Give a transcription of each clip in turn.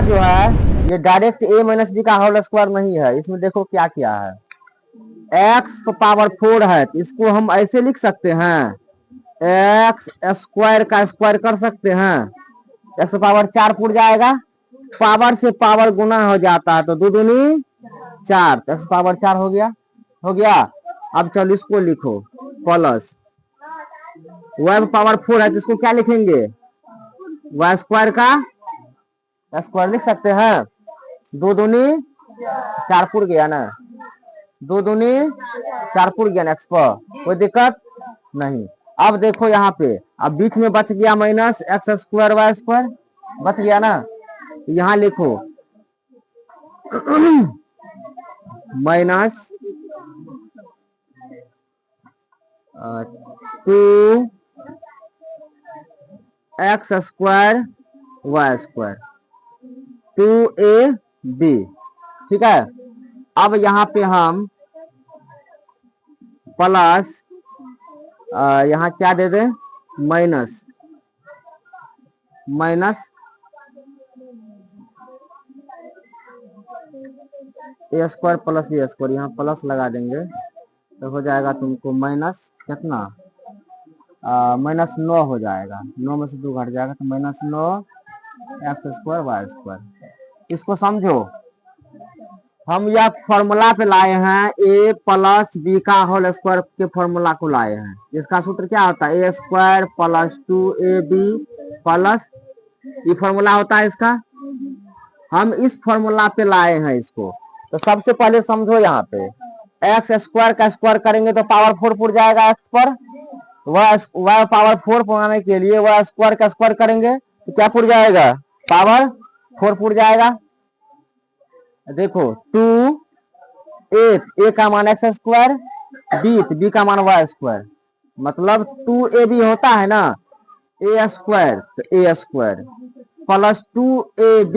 यहाँ जो है ये डायरेक्ट a माइनस बी का होल स्क्वायर नहीं है, इसमें देखो क्या किया है, x पावर 4 है तो इसको हम ऐसे लिख सकते हैं, एक्स स्क्वायर का स्क्वायर कर सकते हैं, एक्स पावर 4 पुर जाएगा, पावर से पावर गुना हो जाता है तो दो दूनी 4, तो एक्स पावर 4 हो गया। अब चलो इसको लिखो प्लस वाई पावर 4 है तो इसको क्या लिखेंगे, वाई स्क्वायर का स्क्वायर लिख सकते हैं, दो दूनी 4 पुर गया ना, दो दूनी 4 पुर गया ना एक्स पर, कोई दिक्कत नहीं। अब देखो यहाँ पे, अब बीच में बच गया minus X square Y square, बच गया ना, यहाँ लिखो minus 2 X square Y square 2ab, ठीक है। अब यहाँ पे हम प्लस यहाँ क्या दे दें, माइनस ए स्क्वायर प्लस बी स्क्वायर, यहाँ प्लस लगा देंगे तो हो जाएगा तुमको माइनस कितना, -9 हो जाएगा, 9 में से 2 घट जाएगा तो -9 एक्स स्क्वायर वाई स्क्वायर। इसको समझो, हम यह फॉर्मूला पे लाए हैं a प्लस बी का होल स्क्वायर के फॉर्मूला को लाए हैं। इसका सूत्र क्या होता है, a square plus 2ab plus, ये फॉर्मूला होता है इसका, हम इस फॉर्मूला पे लाए हैं इसको। तो सबसे पहले समझो, यहाँ पे एक्स स्क्वायर का स्क्वायर करेंगे तो पावर 4 पुर जाएगा एक्स पर, वह पावर 4 पुराने के लिए वह स्क्वायर का स्क्वायर करेंगे तो क्या पुर जाएगा, पावर 4 पुर जाएगा। देखो 2 ए का मान एक्स स्क्वायर, बी का मान वाई स्क्वायर, मतलब 2ab होता है ना, ए स्क्वायर तो ए स्क्वायर प्लस 2ab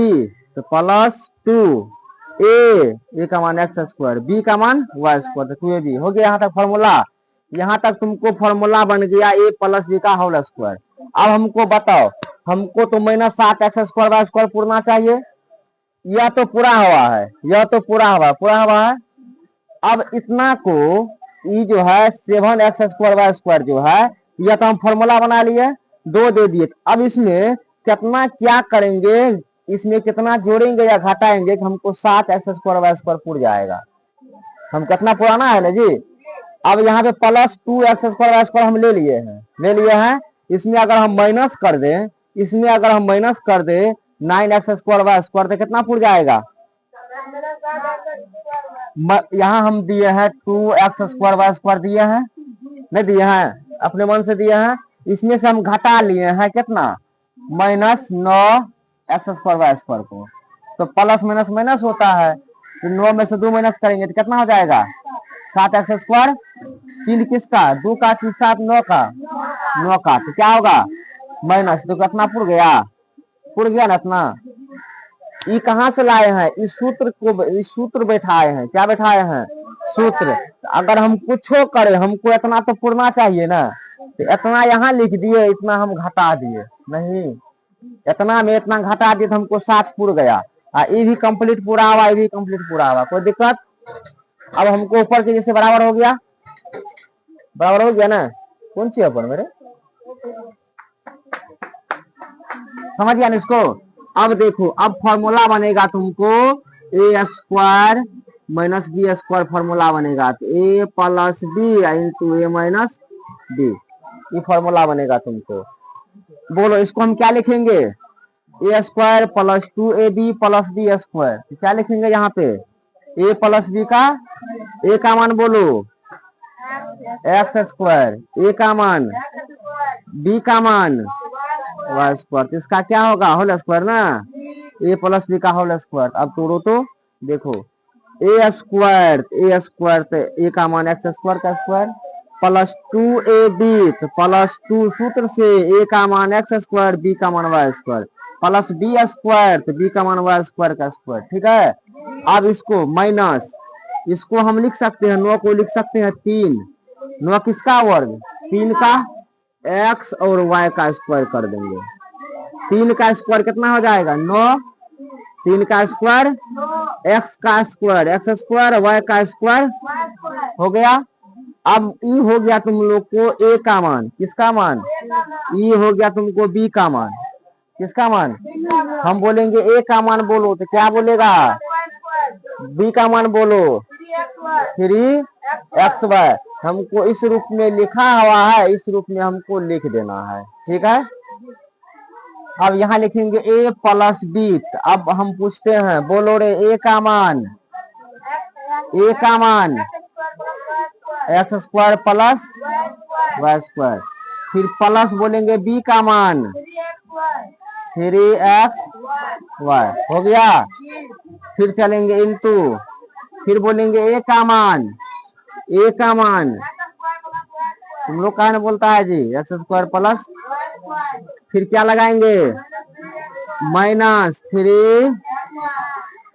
तो प्लस 2 का मान एक्स स्क्वायर, बी का मान वाई स्क्वायर तो 2ab हो गया। यहाँ तक फॉर्मूला, यहाँ तक तुमको फॉर्मूला बन गया a प्लस बी का होल स्क्वायर। अब हमको बताओ, हमको तो -7 एक्स स्क्वायर वाई स्क्वायर पूरना चाहिए, यह तो पूरा हुआ है, यह तो पूरा हुआ है। अब इतना को ये जो है 7 एक्स स्क्वायर वाई स्क्वायर जो है, यह तो हम फॉर्मूला बना लिए, 2 दे दिए। अब इसमें कितना क्या करेंगे, इसमें कितना जोड़ेंगे या घटाएंगे कि हमको 7 एक्स स्क्वायर वाई स्क्वायर पूर जाएगा, हम कितना पुराना है ना जी। अब यहाँ पे plus 2 X square Y square हम ले लिए हैं, इसमें अगर हम माइनस कर दें, 9 एक्स स्क्वायर वाई स्क्वायर तो कितना पुर जाएगा, यहाँ हम दिए हैं 2 एक्स स्क्वायर वाई स्क्वायर दिए हैं, नहीं दिए हैं, अपने मन से दिए हैं, इसमें से हम घटा लिए हैं कितना, -9 एक्स स्क्वायर वाई स्क्वायर को, तो प्लस माइनस माइनस होता है, तो 9 में से 2 माइनस करेंगे तो कितना हो जाएगा, 7 एक्स स्क्वायर, चिन्ह किसका, 2 का कि 7, 9 का, तो क्या होगा माइनस, तो कितना पुर गया ना इतना। ये कहाँ से लाए हैं, इस सूत्र बैठाए हैं, क्या बैठाए हैं, सूत्र। अगर हम कुछ करें, हमको इतना तो पुरना चाहिए ना, तो इतना यहाँ लिख दिए, इतना हम घटा दिए, नहीं इतना में इतना घटा दिए तो हमको 7 पुर गया, ये भी कंप्लीट पूरा हुआ, ये भी कंप्लीट पूरा हुआ, कोई दिक्कत। अब हमको ऊपर के जैसे बराबर हो गया ना, कौन सी ऊपर मेरे, समझ गया ना इसको। अब देखो, अब फॉर्मूला बनेगा तुमको A square minus B square, formula बनेगा तो A plus B into A minus B, ये फॉर्मूला बनेगा तुमको। बोलो इसको हम क्या लिखेंगे, A square plus 2ab plus B square, क्या लिखेंगे यहाँ पे, ए प्लस बी का, ए का मान बोलो एक्स स्क्वायर, ए का मान, बी का मान वाई स्क्वायर, तो इसका क्या होगा होल स्क्वायर ना, ए प्लस बी का होल स्क्वायर। अब तोड़ो तो देखो, ए स्क्वायर तो ए का मान एक्स स्क्वायर का स्क्वायर, प्लस 2ab तो प्लस 2 सूत्र से ए का मान एक्स स्क्वायर, बी का मान Y square, plus B square तो बी का मान वाई स्क्वायर का स्क्वायर, ठीक है। अब इसको माइनस, इसको हम लिख सकते हैं, 9 को लिख सकते हैं 3, 9 किसका वर्ग, 3 का एक्स और वाई का स्क्वायर कर देंगे, 3 का स्क्वायर कितना हो जाएगा 9, 3 का स्क्वायर x का स्क्वायर x स्क्वायर y का स्क्वायर हो गया। अब ई हो गया तुम लोग को a का मान, किसका मान, ई हो गया तुमको b का मान, किसका मान, हम बोलेंगे a का मान बोलो तो क्या बोलेगा, b का मान बोलो 3xy। हमको इस रूप में लिखा हुआ है, इस रूप में हमको लिख देना है, ठीक है। अब यहाँ लिखेंगे a प्लस b। अब हम पूछते हैं, बोलो रे a का मान, a का मान x square plus y square, फिर प्लस बोलेंगे b का मान 3xy हो गया। फिर चलेंगे इनटू, फिर बोलेंगे a का मान, a का मान तुम लोग कहा बोलता है जी एक्स स्क्वायर प्लस, फिर क्या लगाएंगे -3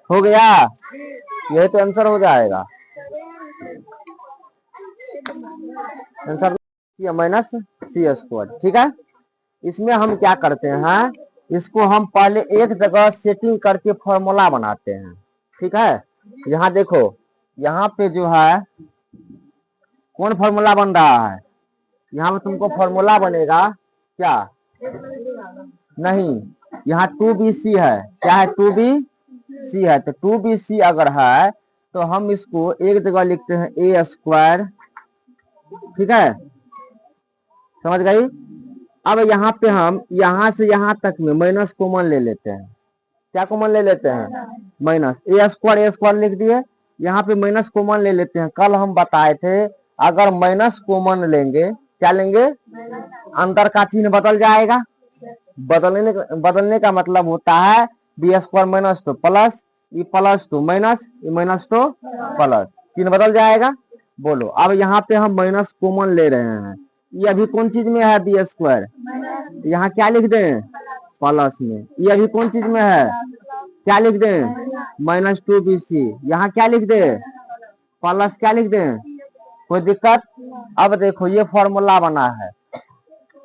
हो गया। यही तो आंसर हो जाएगा, आंसर -c², ठीक है। इसमें हम क्या करते हैं, इसको हम पहले एक जगह सेटिंग करके फॉर्मूला बनाते हैं, ठीक है। यहाँ देखो, यहाँ पे जो है कौन फॉर्मूला बन रहा है, यहाँ पे तुमको फॉर्मूला बनेगा क्या, नहीं, यहाँ 2bc है, क्या है 2bc है, तो 2bc अगर है तो हम इसको एक जगह लिखते हैं a², ठीक है, समझ गई। अब यहाँ पे हम यहाँ से यहाँ तक में माइनस कॉमन ले लेते हैं, क्या कॉमन ले लेते हैं, माइनस a² लिख दिए, यहाँ पे माइनस कॉमन ले लेते हैं। कल हम बताए थे अगर माइनस कॉमन लेंगे, क्या लेंगे, अंतर का चिन्ह बदल जाएगा। बदलने का मतलब होता है b² माइनस टू प्लस, ई प्लस टू माइनस, ई माइनस टू प्लस, चिन्ह बदल जाएगा। बोलो, अब यहाँ पे हम माइनस कॉमन ले रहे हैं, ये अभी कौन चीज में है b², यहाँ क्या लिख दें प्लस में, ये अभी कौन चीज में है, क्या लिख दें -2bc, यहाँ क्या लिख दे प्लस, क्या लिख दें, कोई दिक्कत। अब देखो ये फॉर्मूला बना है,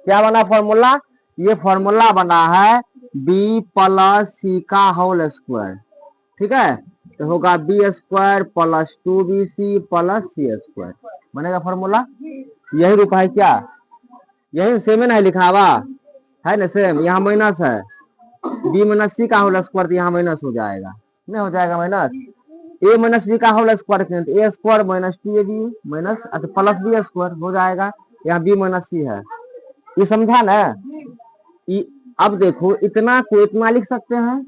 क्या बना फॉर्मूला, ये फॉर्मूला बना है b प्लस c का होल स्क्वायर, ठीक है, तो होगा b² plus 2bc plus c² बनेगा फॉर्मूला। यही रूप है क्या, यही सेम है ना, लिखा हुआ है ना सेम, यहाँ माइनस है b माइनस c का होल स्क्वायर, तो यहाँ माइनस हो जाएगा, नहीं हो जाएगा माइनस, a माइनस b का whole square, a² minus 2ab minus plus b² हो जाएगा, यहाँ b माइनस c है, ये समझा ना। अब देखो इतना को इतना लिख सकते हैं,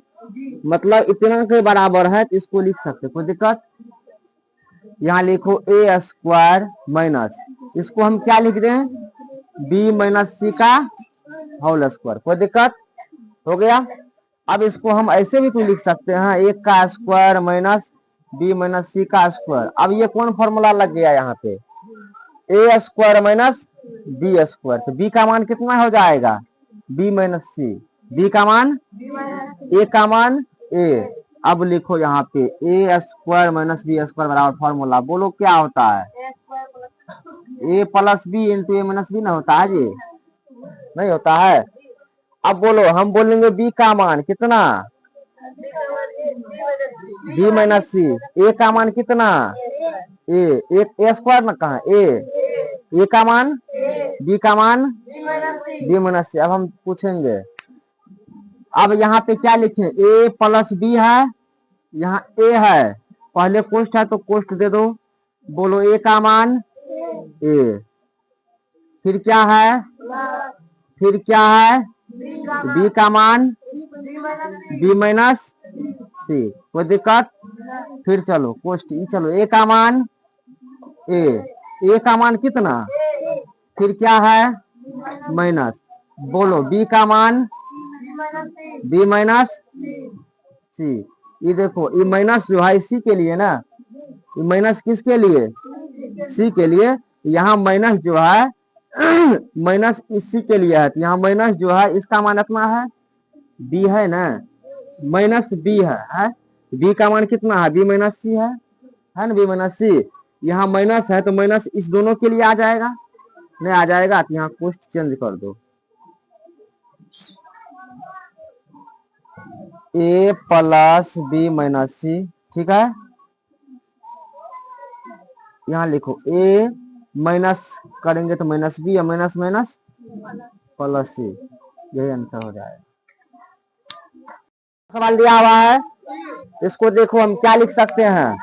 मतलब इतना के बराबर है तो इसको लिख सकते, कोई दिक्कत। यहाँ लिखो a² माइनस, इसको हम क्या लिख दें b माइनस c का होल स्क्वायर, कोई दिक्कत हो गया। अब इसको हम ऐसे भी तो लिख सकते हैं 1 का square minus b minus c का स्क्वायर। अब ये कौन फॉर्मूला लग गया यहाँ पे, a² माइनस b², तो b का मान कितना हो जाएगा b माइनस c, b का मान a का मान a। अब लिखो यहाँ पे a² माइनस b² बराबर फॉर्मूला, बोलो क्या होता है, a plus b into a minus b ना होता है जी, नहीं होता है। अब बोलो, हम बोलेंगे b का मान कितना, b माइनस c, a का मान कितना a² ना कहा a का मान, b का मान b माइनस c। अब हम पूछेंगे, अब यहाँ पे क्या लिखें, a प्लस b है, यहाँ a है, पहले कोष्ठ है तो कोष्ठ दे दो, बोलो a का मान a, फिर क्या है, फिर क्या है b का मान b माइनस c, कोई दिक्कत। फिर चलो कोष्ठ, चलो a का मान a का मान कितना, फिर क्या है माइनस, बोलो b का मान b माइनस c। ये देखो ये माइनस जो है इसी के लिए ना, ये माइनस किसके लिए, c के लिए, यहाँ माइनस जो है माइनस इसी के लिए है, तो यहाँ माइनस जो है इसका मान इतना है b है ना, माइनस b है b का मान कितना है b माइनस c है ना, b माइनस c, यहाँ माइनस है तो माइनस इस दोनों के लिए आ जाएगा, नहीं आ जाएगा तो यहाँ कोष्ठ चेंज कर दो, ए प्लस बी माइनस सी, ठीक है। यहाँ लिखो ए माइनस करेंगे तो माइनस बी, या माइनस माइनस प्लस सी, यही आंसर हो जाएगा। सवाल दिया हुआ है, इसको देखो हम क्या लिख सकते हैं।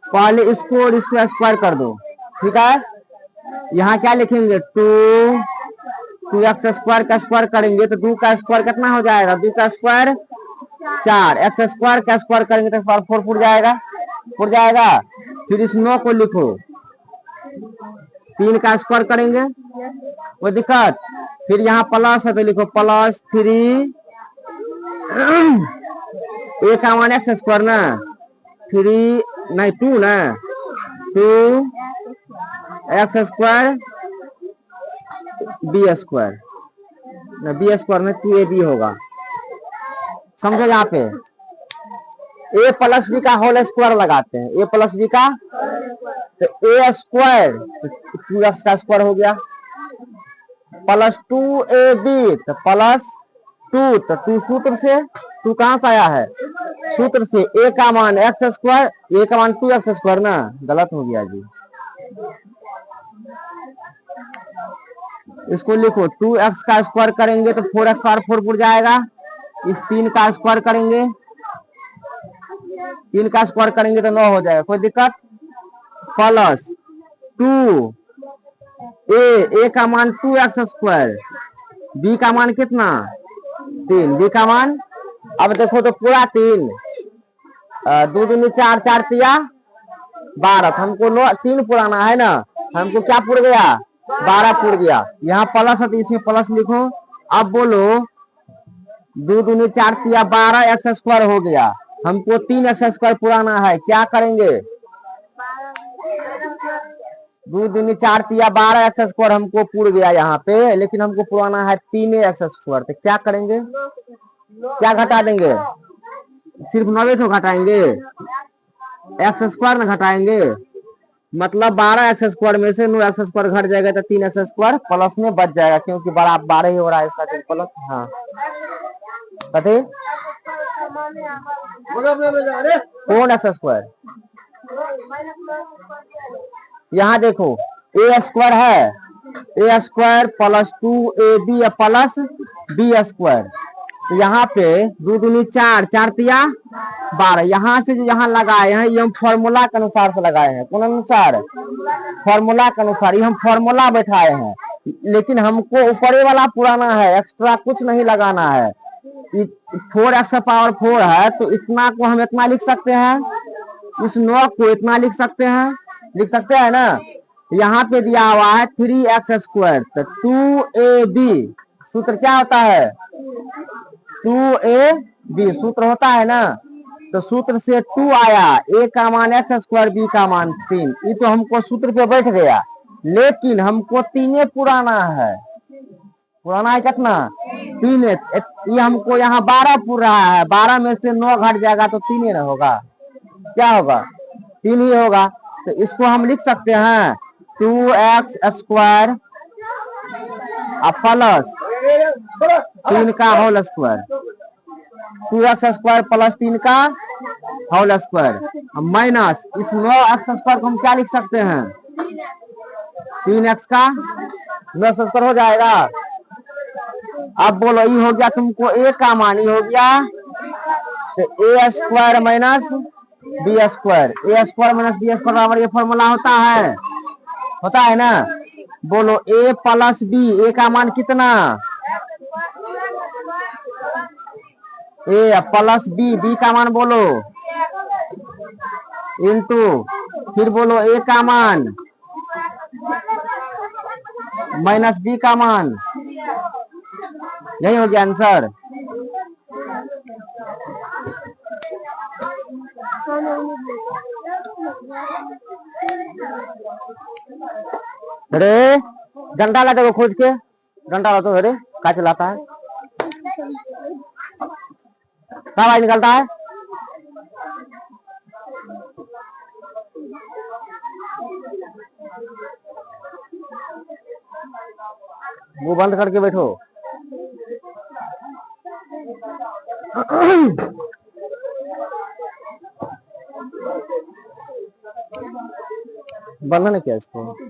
पहले इसको और इसको स्क्वायर कर दो, ठीक है। यहाँ क्या लिखेंगे, टू एक्स स्क्वायर का स्क्वायर करेंगे तो 2 का स्क्वायर कितना हो जाएगा, 2 का स्क्वायर 4, एक्स स्क्वायर का स्क्वायर करेंगे तो स्क्वायर 4 पुर जाएगा। फिर इस 9 को लिखो, 3 का स्क्वायर करेंगे, कोई दिक्कत। फिर यहाँ प्लस है तो लिखो प्लस 3 ए का मान एक्स स्क्वायर ना, 3 नहीं 2 ना, 2 X square B square, B square में 2ab होगा, समझे। यहाँ पे ए प्लस बी का होल स्क्वायर लगाते हैं, ए प्लस बी का, तो ए स्क्वायर 2x का स्क्वायर हो गया, प्लस 2ab तो प्लस 2, तो 2 सूत्र से, 2 कहां से आया है, सूत्र से। ए का मान एक्स स्क्वायर, ए का मान 2x स्क्वायर ना, गलत हो गया जी। इसको लिखो 2x का स्क्वायर करेंगे तो 4x स्क्वायर 4 पुर जाएगा। इस 3 का स्क्वायर करेंगे, 3 का स्क्वायर करेंगे तो 9 हो जाएगा, कोई दिक्कत। प्लस 2 ए का मान 2x स्क्वायर, बी का मान कितना 3, बी का मान, अब देखो तो पूरा 3, 2 दूनी 4, 4 तिया 12, हमको 3 पुराना है ना, हमको क्या पुर गया 12 पुर गया। यहाँ प्लस है तो इसमें प्लस लिखो। अब बोलो 2 दूनी 4 तिया 12 एक्स स्क्वायर हो गया, हमको 3 एक्स स्क्वायर पुराना है, क्या करेंगे, 2 दूनी 4 तिया 12 एक्स स्क्वायर हमको पुर गया यहाँ पे, लेकिन हमको पुराना है 3 एक्स स्क्वायर, तो क्या करेंगे, क्या घटा देंगे, सिर्फ 9 घटाएंगे, एक्स स्क्वायर न घटाएंगे, मतलब 12 एक्स स्क्वायर में से 9 एक्स स्क्वायर घट जाएगा तो 3 एक्स स्क्वायर प्लस में बच जाएगा, क्योंकि 12 ही हो रहा है इसका प्लस। हाँ कथे कौन एक्स स्क्वायर, यहाँ देखो ए स्क्वायर है, A square plus 2ab plus B square, तो यहाँ पे 2 दूनी 4, 4 तिया 12, यहाँ से जो यहाँ लगाए हैं ये हम फॉर्मूला के अनुसार से लगाए हैं, कौन अनुसार, फॉर्मूला के अनुसार, ये हम फॉर्मूला बैठाए हैं, लेकिन हमको ऊपरे वाला पुराना है, एक्स्ट्रा कुछ नहीं लगाना है। 4x पावर 4 है तो इतना को हम इतना लिख सकते हैं, इस 9 को इतना लिख सकते हैं ना। यहाँ पे दिया हुआ है 3x स्क्वायर, तो 2ab सूत्र क्या होता है, 2ab सूत्र होता है ना, तो सूत्र से 2 आया, a का मान एक्स स्क्वायर, बी का मान 3, ये तो हमको सूत्र पे बैठ गया, लेकिन हमको 3 पुराना है, पुराना है कितना 3, ये हमको यहाँ 12 पुर रहा है, 12 में से 9 घट जाएगा तो 3 ना होगा, क्या होगा 3 ही होगा, तो इसको हम लिख सकते हैं 2x स्क्वायर प्लस 3 का whole square, 2x square plus 3 का होल स्क्वायर माइनस इस 9x स्क्वायर को हम क्या लिख सकते हैं, 3x का 9 स्क्वायर हो जाएगा। अब बोलो ये हो गया तुमको ए का मान, ये हो गया तो ए स्क्वायर माइनस बी स्क्वायर, ए स्क्वायर माइनस बी स्क्वायर बराबर ये फॉर्मूला होता है ना। बोलो ए प्लस बी, ए का मान कितना, ए प्लस बी, बी का मान बोलो इंटू, फिर बोलो ए का मान माइनस बी का मान, यही हो गया आंसर। अरे डंडा ला देखो खोज के, डंडा ला तो अरे क्या चलाता है, क्या आवाज निकलता है, मुंह बंद करके बैठो। बनाना क्या है इसको?